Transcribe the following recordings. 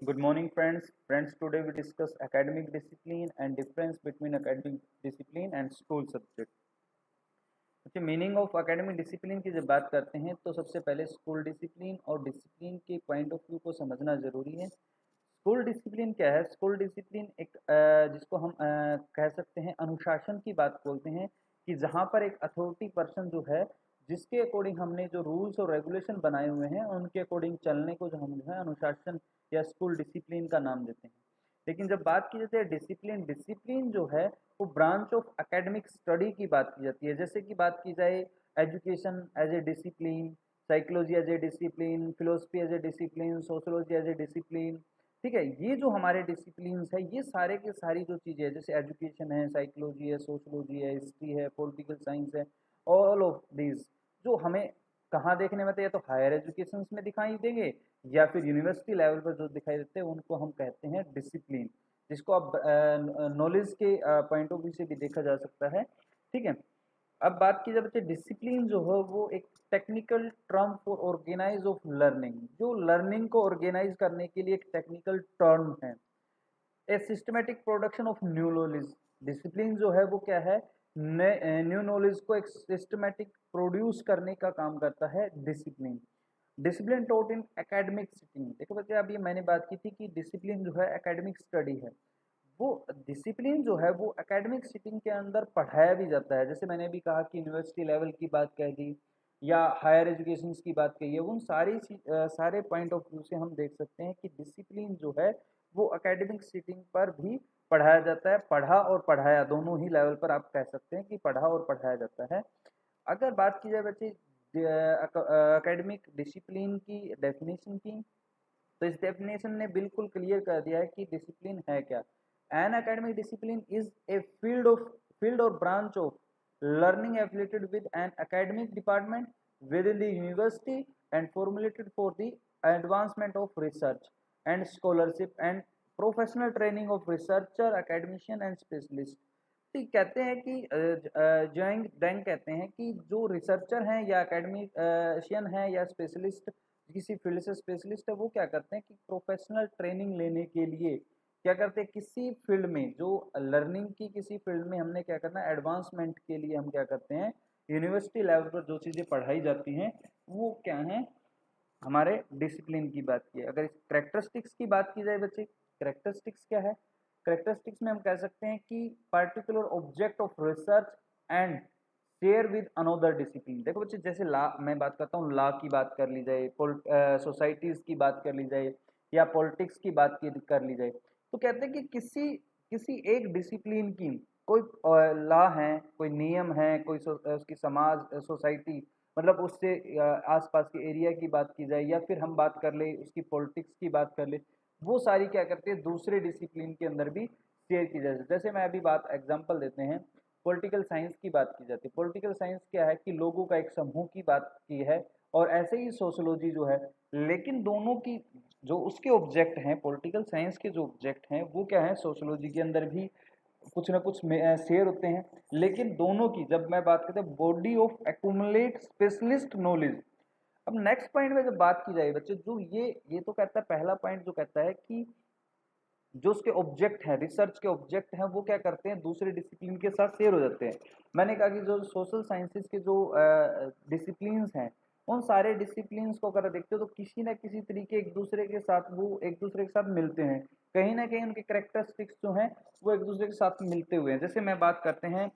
Good morning, friends. Friends, today we discuss academic discipline and difference between academic discipline and school subject. अच्छा, meaning of academic discipline की जब बात करते हैं तो सबसे पहले स्कूल डिसिप्लिन और डिसिप्लिन के पॉइंट ऑफ व्यू को समझना जरूरी है। स्कूल डिसिप्लिन क्या है? स्कूल डिसिप्लिन एक जिसको हम कह सकते हैं अनुशासन की बात बोलते हैं कि जहाँ पर एक अथॉरिटी पर्सन जो है जिसके अकॉर्डिंग हमने जो रूल्स और रेगुलेशन बनाए हुए हैं उनके अकॉर्डिंग चलने को जो हम जो है अनुशासन या स्कूल डिसिप्लिन का नाम देते हैं। लेकिन जब बात की जाती है डिसिप्लिन, डिसिप्लिन जो है वो ब्रांच ऑफ एकेडमिक स्टडी की बात की जाती है। जैसे कि बात की जाए education as a discipline, psychology as a discipline, philosophy as a discipline, sociology as a discipline. ठीक है, ये जो हमारे डिसिप्लिन्स है ये सारे के सारी जो चीज़ें हैं जैसे एजुकेशन है, साइकोलॉजी है, सोशोलॉजी है, हिस्ट्री है, पॉलिटिकल साइंस है, ऑल ऑफ दीज जो हमें कहाँ देखने में आते हैं तो हायर एजुकेशन में दिखाई देंगे या फिर यूनिवर्सिटी लेवल पर जो दिखाई देते हैं उनको हम कहते हैं डिसिप्लिन, जिसको अब नॉलेज के पॉइंट ऑफ व्यू से भी देखा जा सकता है। ठीक है, अब बात की जाए बच्चे डिसिप्लिन जो है वो एक technical term for organise of learning, जो लर्निंग को ऑर्गेनाइज करने के लिए एक टेक्निकल टर्म है। A systematic production of new knowledge, discipline जो है वो क्या है? न्यू नॉलेज को एक सिस्टमेटिक प्रोड्यूस करने का काम करता है discipline. Discipline taught in academic sitting, देखो बच्चे अभी मैंने बात की थी कि डिसिप्लिन जो है एकेडमिक स्टडी है, वो डिसिप्लिन जो है वो एकेडमिक सिटिंग के अंदर पढ़ाया भी जाता है। जैसे मैंने भी कहा कि यूनिवर्सिटी लेवल की बात कह दी या हायर एजुकेशन की बात कही है, उन सारे पॉइंट ऑफ व्यू से हम देख सकते हैं कि डिसिप्लिन जो है वो एकेडमिक सिटिंग पर भी पढ़ाया जाता है। पढ़ा और पढ़ाया दोनों ही लेवल पर आप कह सकते हैं कि पढ़ा और पढ़ाया जाता है। अगर बात की जाए बच्चे एकेडमिक डिसिप्लिन की डेफिनेशन की, तो इस डेफिनेशन ने बिल्कुल क्लियर कर दिया है कि डिसिप्लिन है क्या। An academic discipline is a field और branch of learning affiliated with an academic department within the university and formulated for the advancement of research and scholarship and professional training of researcher academician and specialist. ठीक कहते हैं कि जोइंग डेंग कहते हैं कि जो researcher हैं या एकेडमिशियन हैं या स्पेशलिस्ट किसी फील्ड से स्पेशलिस्ट है, वो क्या करते हैं कि प्रोफेशनल ट्रेनिंग लेने के लिए क्या करते हैं किसी फील्ड में जो लर्निंग की किसी फील्ड में हमने क्या करना है एडवांसमेंट के लिए हम क्या करते हैं यूनिवर्सिटी लेवल पर जो चीज़ें पढ़ाई जाती हैं वो क्या है हमारे डिसिप्लिन की बात की। अगर इस करेक्टरिस्टिक्स की बात की जाए बच्चे, करेक्टरिस्टिक्स क्या है? करेक्टरिस्टिक्स में हम कह सकते हैं कि particular object of research and share with another discipline. देखो बच्चे जैसे लॉ, मैं बात करता हूँ लॉ की बात कर ली जाए, सोसाइटीज़ की बात कर ली जाए या पॉलिटिक्स की बात कर ली जाए, तो कहते हैं कि किसी किसी एक डिसिप्लिन की कोई लॉ है, कोई नियम है, कोई उसकी समाज सोसाइटी, मतलब उससे आसपास के एरिया की बात की जाए या फिर हम बात कर ले उसकी पॉलिटिक्स की बात कर ले, वो सारी क्या करते हैं दूसरे डिसिप्लिन के अंदर भी शेयर की जाए। जैसे मैं अभी बात एग्जांपल देते हैं, पॉलिटिकल साइंस की बात की जाती है। पॉलिटिकल साइंस क्या है कि लोगों का एक समूह की बात की है, और ऐसे ही सोशोलॉजी जो है, लेकिन दोनों की जो उसके ऑब्जेक्ट हैं, पॉलिटिकल साइंस के जो ऑब्जेक्ट हैं वो क्या है सोशोलॉजी के अंदर भी कुछ ना कुछ शेयर होते हैं। लेकिन दोनों की जब मैं बात करते हैं body of accumulate specialist knowledge. अब नेक्स्ट पॉइंट में जब बात की जाए बच्चे, जो ये तो कहता है, पहला पॉइंट जो कहता है कि जो उसके ऑब्जेक्ट हैं, रिसर्च के ऑब्जेक्ट हैं, वो क्या करते हैं दूसरे डिसिप्लिन के साथ शेयर हो जाते हैं। मैंने कहा कि जो सोशल साइंसेज के जो डिसिप्लिन्स हैं, उन सारे डिसिप्लिन्स को अगर देखते हो तो किसी ना किसी तरीके एक दूसरे के साथ वो एक दूसरे के साथ मिलते हैं। कहीं ना कहीं उनके करेक्टरिस्टिक्स जो हैं वो एक दूसरे के साथ मिलते हुए हैं। जैसे मैं बात करते हैं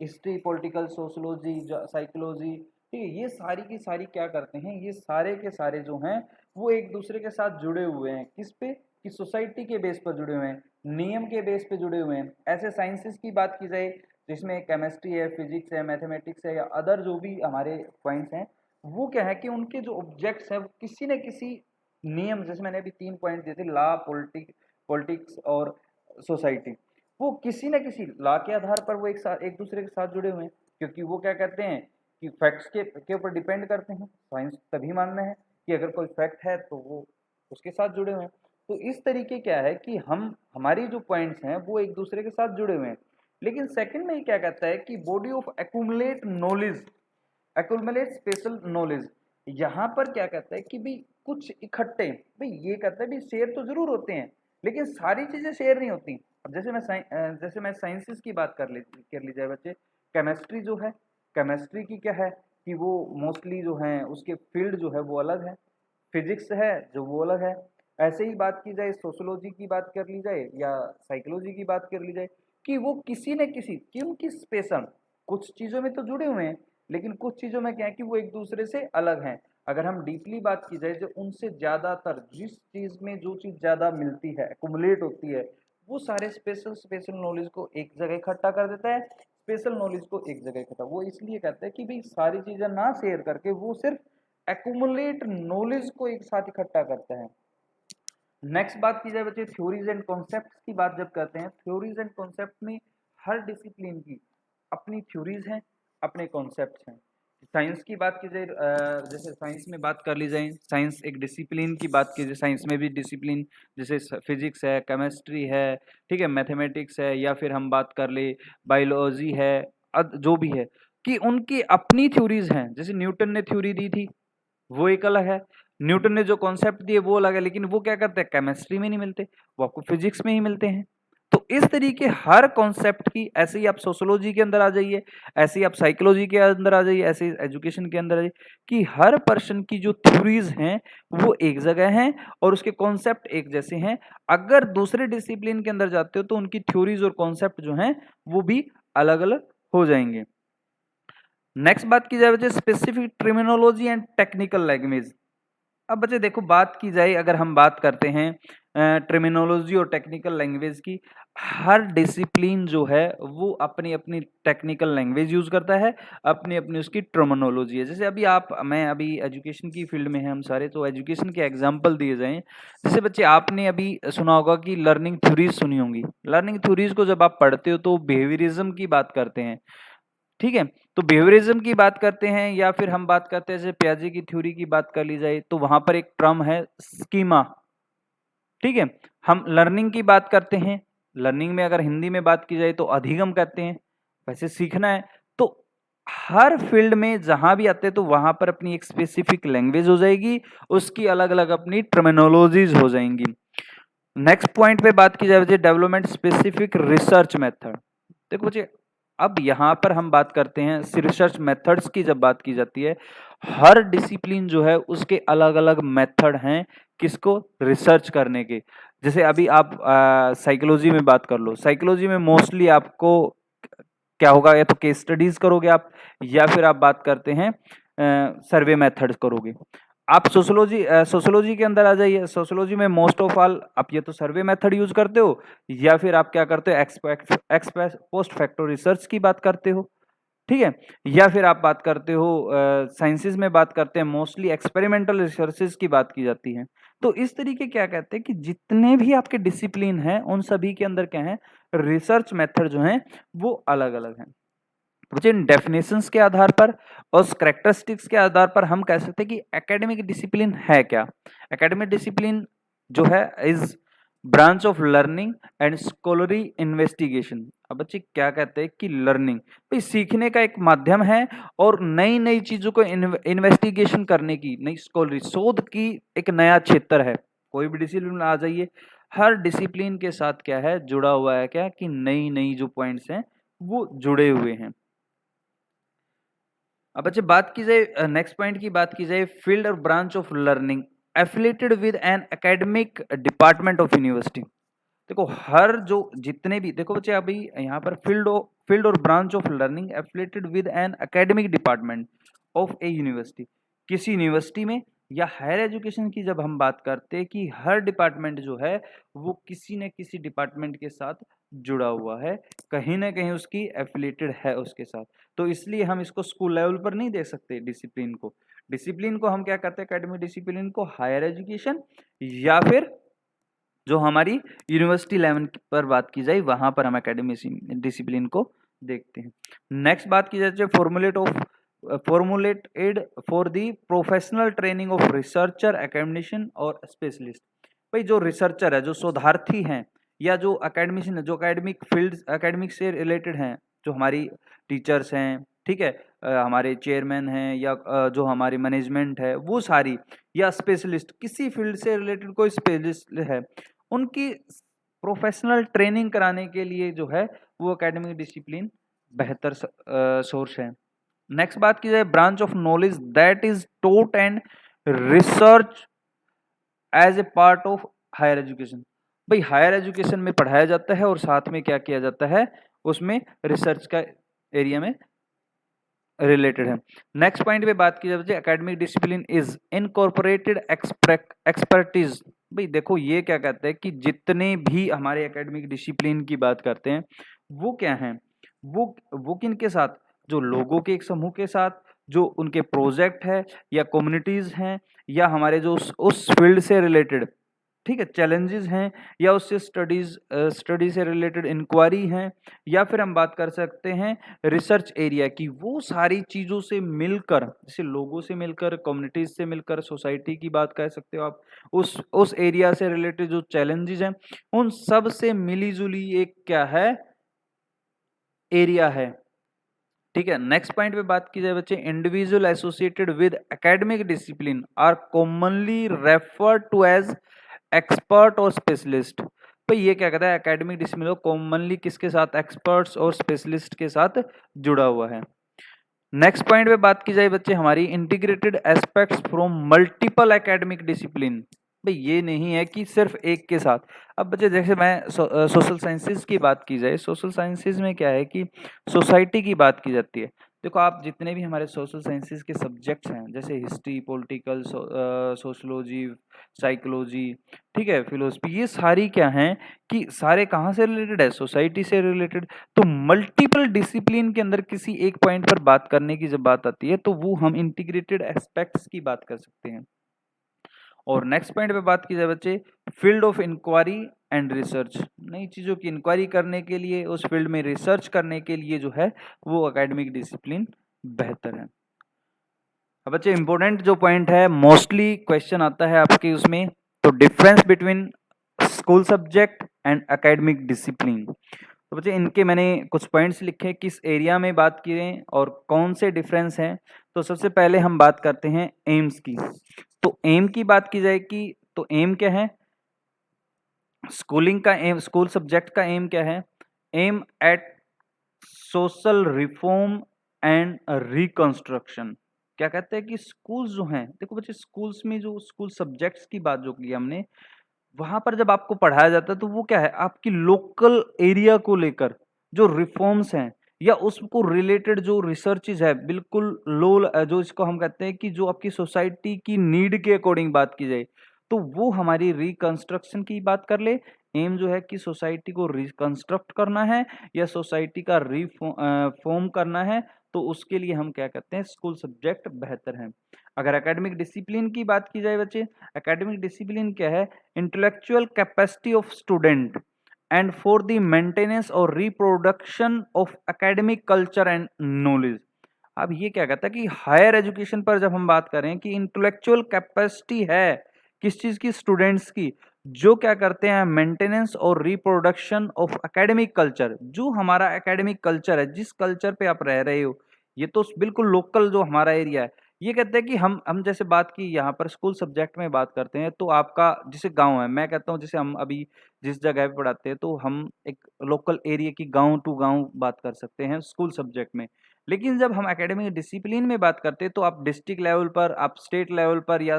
हिस्ट्री, पॉलिटिकल सोशोलॉजी, साइकोलॉजी, ठीक है, ये सारी की सारी क्या करते हैं, ये सारे के सारे जो हैं वो एक दूसरे के साथ जुड़े हुए हैं। किस पे? कि सोसाइटी के बेस पर जुड़े हुए हैं, नियम के बेस पे जुड़े हुए हैं। ऐसे साइंसेस की बात की जाए जिसमें केमिस्ट्री है, फिजिक्स है, मैथमेटिक्स है या अदर जो भी हमारे पॉइंट्स हैं, वो क्या है कि उनके जो ऑब्जेक्ट्स हैं वो किसी न किसी नियम, जैसे मैंने अभी 3 पॉइंट दिए थे, लॉ, पॉलिटिक्स और सोसाइटी, वो किसी न किसी लॉ के आधार पर वो एक दूसरे के साथ जुड़े हुए हैं। क्योंकि वो क्या कहते हैं कि फैक्ट्स के ऊपर डिपेंड करते हैं। साइंस तभी मानना है कि अगर कोई फैक्ट है तो वो उसके साथ जुड़े हुए हैं। तो इस तरीके क्या है कि हम हमारी जो पॉइंट्स हैं वो एक दूसरे के साथ जुड़े हुए हैं। लेकिन सेकंड में ये क्या कहता है कि body of accumulate knowledge, accumulate special knowledge, यहाँ पर क्या कहता है कि भी कुछ इकट्ठे, भाई ये कहता है भी शेयर तो जरूर होते हैं लेकिन सारी चीजें शेयर नहीं होती। अब जैसे मैं साइंसेस की बात कर ली जाए बच्चे, केमिस्ट्री जो है, केमिस्ट्री की क्या है कि वो मोस्टली जो है उसके फील्ड जो है वो अलग है, फिजिक्स है जो वो अलग है। ऐसे ही बात की जाए सोशोलॉजी की बात कर ली जाए या साइकोलॉजी की बात कर ली जाए कि वो किसी न किसी क्योंकि स्पेशल कुछ चीज़ों में तो जुड़े हुए हैं लेकिन कुछ चीज़ों में क्या है कि वो एक दूसरे से अलग हैं। अगर हम डीपली बात की जाए जो उनसे ज़्यादातर जिस चीज़ में जो चीज़ ज़्यादा मिलती है एक्युमुलेट होती है वो सारे स्पेशल स्पेशल नॉलेज को एक जगह इकट्ठा कर देता है, स्पेशल नॉलेज को एक जगह इकट्ठा। वो इसलिए कहते हैं कि भाई सारी चीज़ें ना शेयर करके वो सिर्फ एक्युमुलेट नॉलेज को एक साथ इकट्ठा करता है। नेक्स्ट बात की जाए बच्चे थ्योरीज एंड कॉन्सेप्ट की बात जब करते हैं, थ्योरीज एंड कॉन्सेप्ट में हर डिसिप्लिन की अपनी थ्योरीज हैं, अपने कॉन्सेप्ट हैं। साइंस की बात की जाए जैसे साइंस में बात कर ली जाए, साइंस एक डिसिप्लिन की बात की जाए, साइंस में भी डिसिप्लिन जैसे फिजिक्स है, केमिस्ट्री है, ठीक है, मैथमेटिक्स है, या फिर हम बात कर ले बायोलॉजी है, जो भी है कि उनकी अपनी थ्योरीज हैं। जैसे न्यूटन ने थ्योरी दी थी वो एक अलग है, न्यूटन ने जो कॉन्सेप्ट दिए वो अलग है, लेकिन वो क्या करते हैं केमिस्ट्री में नहीं मिलते, वो आपको फिजिक्स में ही मिलते हैं। तो इस तरीके हर कॉन्सेप्ट की, ऐसे ही आप सोशोलॉजी के अंदर आ जाइए, ऐसे ही आप साइकोलॉजी के अंदर आ जाइए, ऐसे ही एजुकेशन के अंदर आ जाइए कि हर पर्सन की जो थ्योरीज हैं वो एक जगह हैं और उसके कॉन्सेप्ट एक जैसे हैं। अगर दूसरे डिसिप्लिन के अंदर जाते हो तो उनकी थ्योरीज और कॉन्सेप्ट जो हैं वो भी अलग अलग हो जाएंगे। नेक्स्ट बात की जाए बच्चे specific terminology and technical language. अब बच्चे देखो बात की जाए, अगर हम बात करते हैं टर्मिनोलॉजी और टेक्निकल लैंग्वेज की, हर डिसिप्लिन जो है वो अपनी अपनी टेक्निकल लैंग्वेज यूज करता है, अपनी अपनी उसकी टर्मिनोलॉजी है। जैसे मैं अभी एजुकेशन की फील्ड में है हम सारे, तो एजुकेशन के एग्जांपल दिए जाएं। जैसे बच्चे आपने अभी सुना होगा कि लर्निंग थ्योरीज सुनी होंगी। लर्निंग थ्योरीज को जब आप पढ़ते हो तो बिहेवियरिज्म की बात करते हैं, ठीक है। तो बिहेवियरिज्म की बात करते हैं या फिर हम बात करते हैं जैसे पियाजे की थ्योरी की बात कर ली जाए तो वहां पर एक टर्म है स्कीमा, ठीक है। हम लर्निंग की बात करते हैं, लर्निंग में अगर हिंदी में बात की जाए तो अधिगम कहते हैं। वैसे सीखना है तो हर फील्ड में जहां भी आते हैं तो वहां पर अपनी एक स्पेसिफिक लैंग्वेज हो जाएगी, उसकी अलग अलग अपनी टर्मिनोलॉजीज हो जाएंगी। नेक्स्ट पॉइंट पे बात की जाए डेवलपमेंट स्पेसिफिक रिसर्च मेथड। देखो बच्चे अब यहाँ पर हम बात करते हैं रिसर्च मेथड्स की। जब बात की जाती है हर डिसिप्लिन जो है उसके अलग अलग मेथड हैं किसको रिसर्च करने के। जैसे अभी आप साइकोलॉजी में बात कर लो, साइकोलॉजी में मोस्टली आपको क्या होगा, या तो केस स्टडीज करोगे आप, या फिर आप बात करते हैं सर्वे मेथड्स करोगे। आप सोशोलॉजी के अंदर आ जाइए, सोशोलॉजी में मोस्ट ऑफ ऑल आप ये तो सर्वे मेथड यूज करते हो, या फिर आप क्या करते हो एक्स पोस्ट फैक्टो रिसर्च की बात करते हो, ठीक है। या फिर आप बात करते हो साइंसेज में बात करते हैं मोस्टली एक्सपेरिमेंटल रिसर्चेज की बात की जाती है। तो इस तरीके क्या कहते हैं कि जितने भी आपके डिसिप्लिन हैं उन सभी के अंदर क्या है रिसर्च मेथड जो है वो अलग अलग हैं। मुझे इन डेफिनेशंस के आधार पर और कैरेक्टरिस्टिक्स के आधार पर हम कह सकते हैं कि एकेडमिक डिसिप्लिन है क्या। एकेडमिक डिसिप्लिन जो है is branch of learning and scholarly investigation. अब बच्चे क्या कहते हैं कि लर्निंग भाई सीखने का एक माध्यम है और नई नई चीजों को इन्वेस्टिगेशन करने की, नई स्कॉलरी शोध की एक नया क्षेत्र है। कोई भी डिसिप्लिन आ जाइए, हर डिसिप्लिन के साथ क्या है जुड़ा हुआ है क्या कि नई नई जो पॉइंट्स हैं वो जुड़े हुए हैं। अब अच्छे बात की जाए नेक्स्ट पॉइंट की बात की जाए फील्ड और branch of learning affiliated with an academic department of university. देखो हर जो जितने भी देखो बच्चे अभी यहाँ पर फील्ड और branch of learning affiliated with an academic department of A university. किसी यूनिवर्सिटी में या हायर एजुकेशन की जब हम बात करते हैं कि हर डिपार्टमेंट जो है वो किसी न किसी डिपार्टमेंट के साथ जुड़ा हुआ है, कहीं ना कहीं उसकी एफिलेटेड है उसके साथ। तो इसलिए हम इसको स्कूल लेवल पर नहीं देख सकते डिसिप्लिन को। डिसिप्लिन को हम क्या करते हैं एकेडमिक डिसिप्लिन को हायर एजुकेशन या फिर जो हमारी यूनिवर्सिटी लेवल पर बात की जाए वहां पर हम एकेडमिक डिसिप्लिन को देखते हैं। नेक्स्ट बात की जाए formulated for the professional training of researcher academician और स्पेशलिस्ट। भाई जो रिसर्चर है, जो शोधार्थी हैं, या जो एकेडमिशियन है, जो एकेडमिक फील्ड एकेडमिक से रिलेटेड हैं, जो हमारी टीचर्स हैं, ठीक है, हमारे चेयरमैन हैं या जो हमारी मैनेजमेंट है वो सारी, या स्पेशलिस्ट किसी फील्ड से रिलेटेड कोई स्पेशलिस्ट है, उनकी प्रोफेशनल ट्रेनिंग कराने के लिए जो है वो एकेडमिक डिसिप्लिन बेहतर सोर्स है। नेक्स्ट बात की जाए, branch of knowledge that is taught and research as a part of higher education. भाई हायर एजुकेशन में पढ़ाया जाता है और साथ में क्या किया जाता है, उसमें रिसर्च का एरिया में रिलेटेड है। नेक्स्ट पॉइंट पे बात की जाए, academic discipline is incorporated expertise. भाई देखो ये क्या कहते हैं कि जितने भी हमारे एकेडमिक डिसिप्लिन की बात करते हैं वो क्या हैं, वो किन के साथ, जो लोगों के एक समूह के साथ, जो उनके प्रोजेक्ट है या कम्युनिटीज हैं, या हमारे जो उस फील्ड से रिलेटेड, ठीक है, चैलेंजेस हैं, या उससे स्टडी से रिलेटेड इंक्वायरी हैं, या फिर हम बात कर सकते हैं रिसर्च एरिया की, वो सारी चीज़ों से मिलकर, जैसे लोगों से मिलकर, कम्युनिटीज से मिलकर, सोसाइटी की बात कर सकते हो आप, उस एरिया से रिलेटेड जो चैलेंजेस हैं उन सब से मिली जुली एक क्या है, एरिया है। ठीक है, नेक्स्ट पॉइंट पे बात की जाए बच्चे, individual associated with academic discipline are commonly referred to as expert और स्पेशलिस्ट। तो ये क्या कहता है, एकेडमिक डिसिप्लिन कॉमनली किसके साथ, एक्सपर्ट्स और स्पेशलिस्ट के साथ जुड़ा हुआ है। नेक्स्ट पॉइंट पे बात की जाए बच्चे हमारी, integrated aspects from multiple academic discipline. भाई ये नहीं है कि सिर्फ एक के साथ। अब बच्चे जैसे मैं सोशल साइंसेज की बात की जाए, सोशल साइंसेज में क्या है कि सोसाइटी की बात की जाती है। देखो आप जितने भी हमारे सोशल साइंसेज के सब्जेक्ट्स हैं, जैसे हिस्ट्री, पॉलिटिकल, सोशलॉजी, साइकोलॉजी, ठीक है, फिलोसफी, ये सारी क्या हैं कि सारे कहाँ से रिलेटेड है, सोसाइटी से रिलेटेड। तो मल्टीपल डिसिप्लिन के अंदर किसी एक पॉइंट पर बात करने की जब बात आती है तो वो हम इंटीग्रेटेड एस्पेक्ट्स की बात कर सकते हैं। और नेक्स्ट पॉइंट पे बात की जाए बच्चे, field of inquiry and research, नई चीज़ों की इंक्वायरी करने के लिए, उस फील्ड में रिसर्च करने के लिए जो है वो एकेडमिक डिसिप्लिन बेहतर है। अब बच्चे इंपॉर्टेंट जो पॉइंट है, मोस्टली क्वेश्चन आता है आपके उसमें, तो difference between school subject and academic discipline. तो बच्चे इनके मैंने कुछ पॉइंट्स लिखे, किस एरिया में बात करें और कौन से डिफरेंस हैं। तो सबसे पहले हम बात करते हैं एम्स की। तो एम की बात की जाए कि तो एम क्या है, स्कूलिंग का एम, स्कूल सब्जेक्ट का एम क्या है, aim at social reform and reconstruction. क्या कहते हैं कि स्कूल्स जो हैं, देखो बच्चे स्कूल्स में जो स्कूल सब्जेक्ट्स की बात जो की हमने, वहां पर जब आपको पढ़ाया जाता है तो वो क्या है, आपकी लोकल एरिया को लेकर जो रिफॉर्म्स हैं या उसको रिलेटेड जो रिसर्चेज है, बिल्कुल लो, जो इसको हम कहते हैं कि जो आपकी सोसाइटी की नीड के अकॉर्डिंग बात की जाए तो वो हमारी रिकंस्ट्रक्शन की बात कर ले। एम जो है कि सोसाइटी को रिकंस्ट्रक्ट करना है या सोसाइटी का फॉर्म करना है, तो उसके लिए हम क्या कहते हैं, स्कूल सब्जेक्ट बेहतर है। अगर एकेडमिक डिसिप्लिन की बात की जाए बच्चे, एकेडमिक डिसिप्लिन क्या है, intellectual capacity of student and for the maintenance और reproduction of academic culture and knowledge. अब ये क्या कहता है कि हायर एजुकेशन पर जब हम बात करें कि इंटेलेक्चुअल कैपेसिटी है किस चीज की, स्टूडेंट्स की, जो क्या करते हैं, मेंटेनेंस और रिप्रोडक्शन ऑफ एकेडमिक कल्चर, जो हमारा एकेडमिक कल्चर है, जिस कल्चर पे आप रह रहे हो, ये तो बिल्कुल लोकल जो हमारा एरिया है। ये कहते हैं कि हम जैसे बात की यहाँ पर स्कूल सब्जेक्ट में बात करते हैं तो आपका जैसे गांव है, मैं कहता हूँ जैसे हम अभी जिस जगह पे पढ़ाते हैं तो हम एक लोकल एरिया की गांव टू गांव बात कर सकते हैं स्कूल सब्जेक्ट में। लेकिन जब हम एकेडमिक डिसिप्लिन में बात करते हैं तो आप डिस्ट्रिक्ट लेवल पर, आप स्टेट लेवल पर या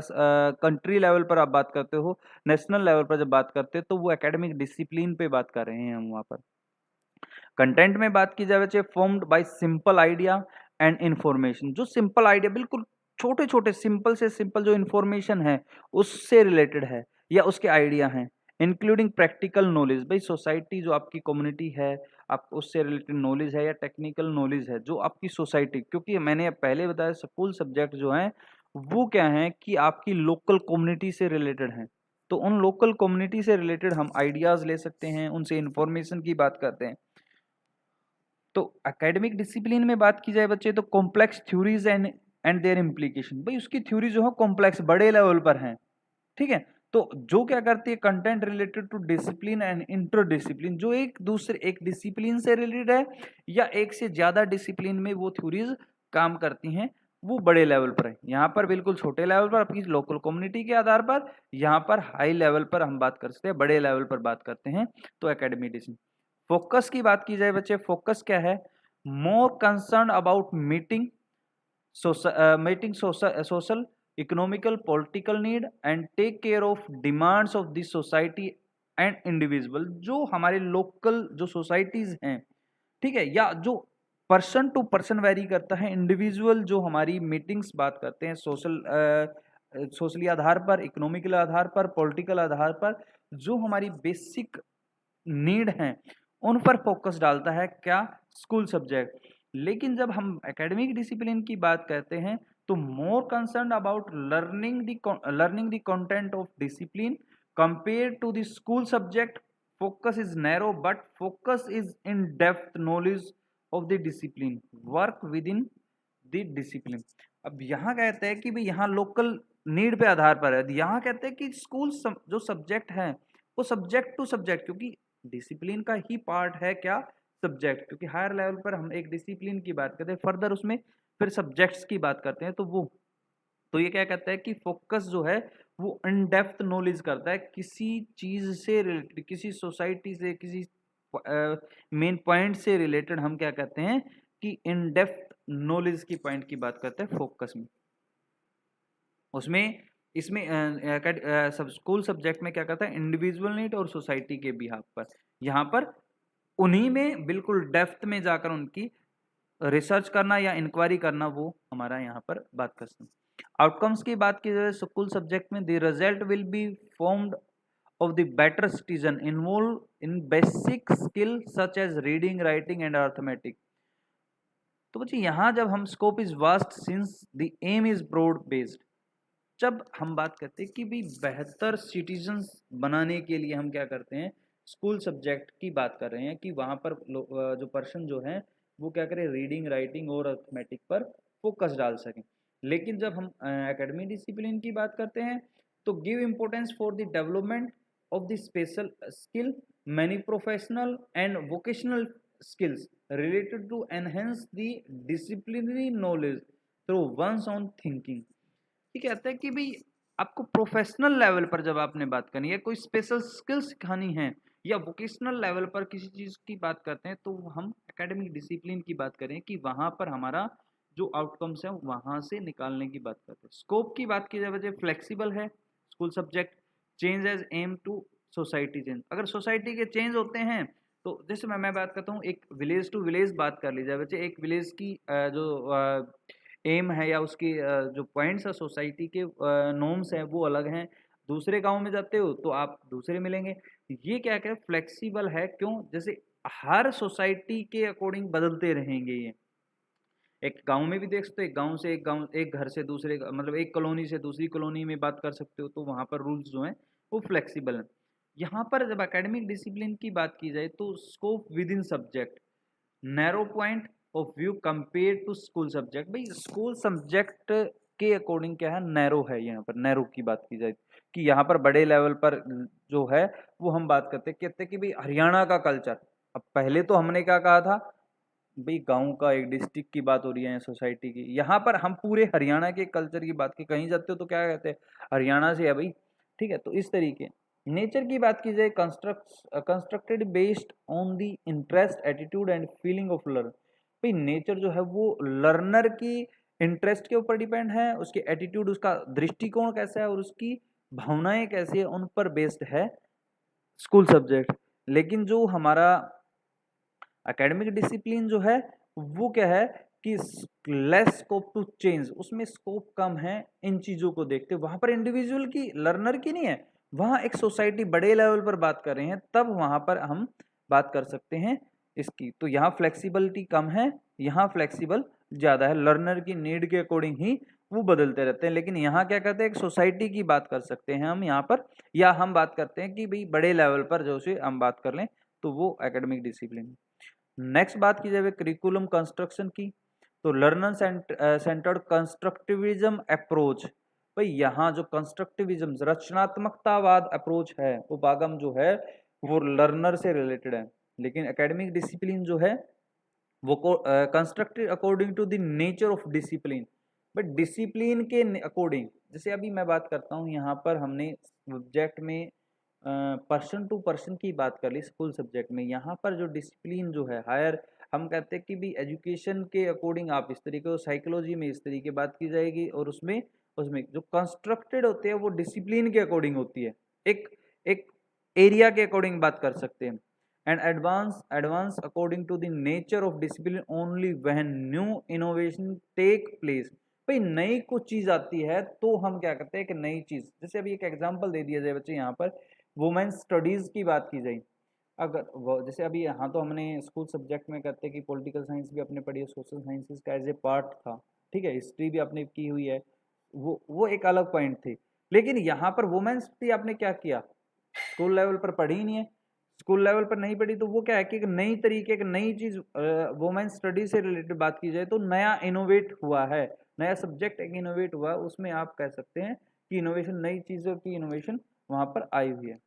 कंट्री लेवल पर आप बात करते हो, नेशनल लेवल पर जब बात करते हैं तो वो एकेडमिक डिसिप्लिन पे बात कर रहे हैं हम वहाँ पर। कंटेंट में बात की जाए बच्चे, formed by simple idea and information, जो सिंपल आइडिया, बिल्कुल छोटे छोटे सिंपल से सिंपल जो इंफॉर्मेशन है उससे रिलेटेड है या उसके आइडिया हैं, इंक्लूडिंग प्रैक्टिकल नॉलेज। भाई सोसाइटी जो आपकी कम्युनिटी है, आप उससे रिलेटेड नॉलेज है या टेक्निकल नॉलेज है जो आपकी सोसाइटी, क्योंकि मैंने पहले बताया स्कूल सब्जेक्ट जो हैं वो क्या है कि आपकी लोकल कम्युनिटी से रिलेटेड हैं, तो उन लोकल कम्युनिटी से रिलेटेड हम आइडियाज ले सकते हैं, उनसे इंफॉर्मेशन की बात करते हैं। तो एकेडमिक डिसिप्लिन में बात की जाए बच्चे तो complex theories and their implication, भाई उसकी थ्योरी जो है कॉम्प्लेक्स, बड़े लेवल पर हैं, ठीक है। तो जो क्या करती है, content related to discipline and inter discipline, जो एक डिसिप्लिन से रिलेटेड है या एक से ज्यादा डिसिप्लिन में वो थ्योरीज काम करती हैं, वो बड़े लेवल पर है। यहाँ पर बिल्कुल छोटे लेवल पर आपकी लोकल कम्युनिटी के आधार पर, यहाँ पर हाई लेवल पर हम बात कर सकते हैं, बड़े लेवल पर बात करते हैं तो एकेडमिक डिसिप्लिन। फोकस की बात की जाए बच्चे, फोकस क्या है, more concern about meeting social economical political need and take care of demands of this society and individual. जो हमारे लोकल जो सोसाइटीज हैं, ठीक है, या जो पर्सन टू पर्सन वेरी करता है, इंडिविजुअल जो हमारी मीटिंग्स बात करते हैं सोशली आधार पर, इकोनॉमिकल आधार पर, पॉलिटिकल आधार पर, जो हमारी बेसिक नीड हैं उन पर फोकस डालता है क्या, स्कूल सब्जेक्ट। लेकिन जब हम एकेडमिक डिसिप्लिन की बात करते हैं तो more concern about learning the content of discipline compare to the school subject. Focus is narrow but focus is in depth knowledge of the discipline, work within the discipline. अब यहाँ कहते हैं कि भाई यहाँ लोकल नीड पे आधार पर है, यहाँ कहते हैं कि स्कूल जो सब्जेक्ट है वो सब्जेक्ट टू सब्जेक्ट, क्योंकि डिसिप्लिन का ही पार्ट है क्या, सब्जेक्ट, क्योंकि हायर लेवल पर हम एक डिसिप्लिन की बात करते हैं, फर्दर उसमें फिर सब्जेक्ट्स की बात करते हैं, तो ये क्या कहता है कि फोकस जो है वो इन डेप्थ नॉलेज करता है किसी चीज से रिलेटेड, किसी सोसाइटी से, किसी मेन पॉइंट से रिलेटेड हम क्या कहते हैं कि इन डेप्थ नॉलेज की पॉइंट की बात करते हैं फोकस में। उसमें इसमें स्कूल सब्जेक्ट में क्या करता है, इंडिविजुअल नीड और सोसाइटी के बिहाफ पर, यहाँ पर उन्हीं में बिल्कुल डेप्थ में जाकर उनकी रिसर्च करना या इंक्वायरी करना, वो हमारा यहाँ पर बात कर सकते हैं। आउटकम्स की बात की जाए स्कूल सब्जेक्ट में, the result will be formed of the better citizen involved in basic skill such as reading, writing and arithmetic। तो बच्चे यहाँ जब हम scope is vast since the aim is broad based, जब हम बात करते हैं कि भाई बेहतर सिटीजन्स बनाने के लिए हम क्या करते हैं, स्कूल सब्जेक्ट की बात कर रहे हैं कि वहाँ पर जो पर्सन जो है वो क्या करें, रीडिंग, राइटिंग और अर्थमेटिक पर फोकस डाल सकें। लेकिन जब हम एकेडमिक डिसिप्लिन की बात करते हैं तो give importance for the development of the special skill, many professional and vocational skills related to enhance the disciplinary knowledge through one's own thinking। ये कहता है कि भाई आपको प्रोफेशनल लेवल पर जब आपने बात करनी है, कोई स्पेशल स्किल सिखानी है या वोकेशनल लेवल पर किसी चीज की बात करते हैं, तो हम एकेडमिक डिसिप्लिन की बात करें कि वहां पर हमारा जो आउटकम्स है वहां से निकालने की बात करते हैं। स्कोप की बात की जाए, फ्लेक्सिबल है school subject, change as aim to society change. अगर सोसाइटी के चेंज होते हैं तो जैसे मैं बात करता हूँ, एक विलेज टू विलेज बात कर ली जाए बच्चे, एक विलेज की जो एम है या उसकी जो पॉइंट्स है सोसाइटी के नॉर्म्स हैं वो अलग हैं, दूसरे गांव में जाते हो तो आप दूसरे मिलेंगे। ये क्या क्या फ्लेक्सिबल है, क्यों, जैसे हर सोसाइटी के अकॉर्डिंग बदलते रहेंगे ये। एक गांव में भी देख सकते हो, एक गांव से एक गांव, एक घर से दूसरे, मतलब एक कॉलोनी से दूसरी कॉलोनी में बात कर सकते हो, तो वहां पर रूल्स जो हैं वो फ्लेक्सिबल हैं। यहाँ पर जब एकेडमिक डिसिप्लिन की बात की जाए तो scope within subject, narrow point of view compare to school subject. भाई स्कूल सब्जेक्ट के अकॉर्डिंग क्या है, नैरो है। यहाँ पर नैरो की बात की जाए कि यहाँ पर बड़े लेवल पर जो है वो हम बात कहते हैं कि भाई हरियाणा का कल्चर। अब पहले तो हमने क्या कहा था, भाई गांव का, एक डिस्ट्रिक्ट की बात हो रही है, सोसाइटी की, यहाँ पर हम पूरे हरियाणा के कल्चर की बात की, कहीं जाते हो तो क्या कहते हैं, हरियाणा से है भाई, ठीक है। तो इस तरीके नेचर की बात की जाए, constructed based on the interest, attitude and feeling of learn. भाई नेचर जो है वो लर्नर की इंटरेस्ट के ऊपर डिपेंड है, उसके एटीट्यूड, उसका दृष्टिकोण कैसा है और उसकी भावनाएं कैसी है, उन पर बेस्ड है स्कूल सब्जेक्ट। लेकिन जो हमारा एकेडमिक डिसिप्लिन जो है वो क्या है कि लेस स्कोप टू चेंज, उसमें स्कोप कम है इन चीजों को देखते। वहां पर इंडिविजुअल की, लर्नर की नहीं है, वहां एक सोसाइटी बड़े लेवल पर बात कर रहे हैं, तब वहां पर हम बात कर सकते हैं इसकी। तो यहाँ फ्लेक्सिबिलिटी कम है, यहाँ फ्लेक्सिबल ज्यादा है, लर्नर की नीड के अकॉर्डिंग ही वो बदलते रहते हैं। लेकिन यहाँ क्या कहते हैं, एक सोसाइटी की बात कर सकते हैं हम यहाँ पर, या हम बात करते हैं कि भाई बड़े लेवल पर जो से हम बात कर लें तो वो एकेडमिक डिसिप्लिन। नेक्स्ट बात की जाए करिकुलम कंस्ट्रक्शन की, तो लर्नर सेंटर्ड कंस्ट्रक्टिविज्म अप्रोच। भाई यहाँ जो कंस्ट्रक्टिविज्म रचनात्मकतावाद अप्रोच है वो भागम जो है वो लर्नर से रिलेटेड है, लेकिन एकेडमिक डिसिप्लिन जो है वो constructed according to the nature of discipline, but discipline के अकॉर्डिंग। जैसे अभी मैं बात करता हूँ, यहाँ पर हमने सब्जेक्ट में पर्सन टू पर्सन की बात कर ली स्कूल सब्जेक्ट में, यहाँ पर जो डिसिप्लिन जो है हायर, हम कहते हैं कि भी एजुकेशन के अकॉर्डिंग आप इस तरीके, साइकोलॉजी में इस तरीके बात की जाएगी, और उसमें उसमें जो कंस्ट्रक्टेड होते हैं वो डिसिप्लिन के अकॉर्डिंग होती है, एक एक एरिया के अकॉर्डिंग बात कर सकते हैं। And advance according to the nature of discipline only when new innovation take place. भाई नई कुछ चीज आती है तो हम क्या करते हैं कि नई चीज, जैसे अभी एक एग्जांपल दे दिया जाए बच्चे, यहाँ पर वुमेन्स स्टडीज की बात की जाए, अगर जैसे अभी यहाँ तो हमने स्कूल सब्जेक्ट में करते हैं कि पॉलिटिकल साइंस भी आपने पढ़ी है, सोशल साइंसेस का एज ए पार्ट था, ठीक है, हिस्ट्री भी आपने की हुई है, वो एक अलग पॉइंट थी। लेकिन यहाँ पर वुमेन्स भी आपने क्या किया, स्कूल लेवल पर पढ़ी ही नहीं है, स्कूल लेवल पर नहीं पढ़ी, तो वो क्या है कि एक नई तरीके, एक नई चीज वुमेन स्टडी से रिलेटेड बात की जाए तो नया इनोवेट हुआ है, नया सब्जेक्ट एक इनोवेट हुआ, उसमें आप कह सकते हैं कि इनोवेशन, नई चीजों की इनोवेशन वहां पर आई हुई है।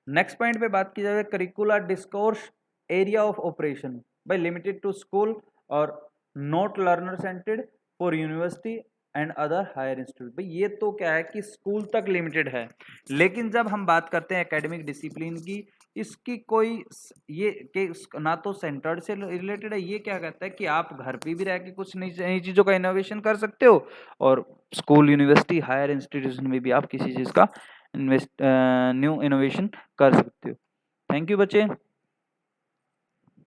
नेक्स्ट पॉइंट पे बात की जाए curricular discourse area of operation, by limited to school और not learner centred for university and other higher institute. भाई ये तो क्या है कि स्कूल तक लिमिटेड है, लेकिन जब हम बात करते हैं एकेडमिक डिसिप्लिन की, इसकी कोई ये कि ना तो सेंटर्ड से रिलेटेड है, ये क्या कहता है कि आप घर पे भी रह के कुछ नई चीज़ों का इनोवेशन कर सकते हो, और स्कूल यूनिवर्सिटी हायर इंस्टीट्यूशन में भी आप किसी चीज़ का न्यू इनोवेशन कर सकते हो। थैंक यू बच्चे।